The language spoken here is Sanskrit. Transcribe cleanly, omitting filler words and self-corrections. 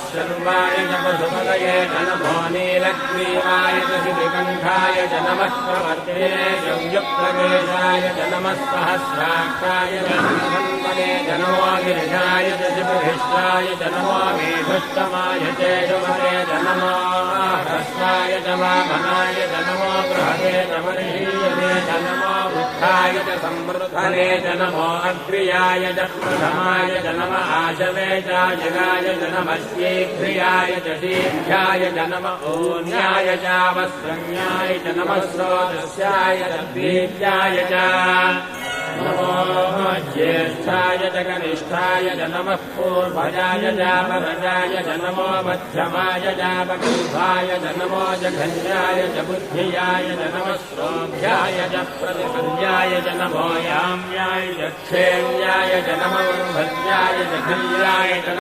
शर्वाय च पशुपतये च नमो नीलग्रीवाय च श्रीकण्ठाय च नमः प्रवर्ते संयुक्तकेशाय च नमः सहस्राक्षाय च धन्वने च नमो गिरिशाय च शिवहिष्ठाय च नमो मेघुष्टमाय च शुभरे च नमो ह्रस्वाय च वामनाय च नमो बृहते च वर्षीयते च नमो वृद्धाय च संवृद्धने च नमो अग्र्याय च प्रथमाय च नमः आशवे च जगाय च नमः शीघ्रियाय च शीघ्राय च नमः ऊन्याय च वस्त्रन्याय च नमः स्रोतस्याय च बीजाय च नमो ज्येष्ठाय च कनिष्ठाय च नमः पूर्वजाय च परजाय च नमो मध्यमाय च वकुभाय च नमो जघन्याय च बुद्धियाय च नमः श्रोभ्याय च प्रतिपद्याय च नमो याम्याय च क्षेम्याय च नमो भद्याय च खल्याय च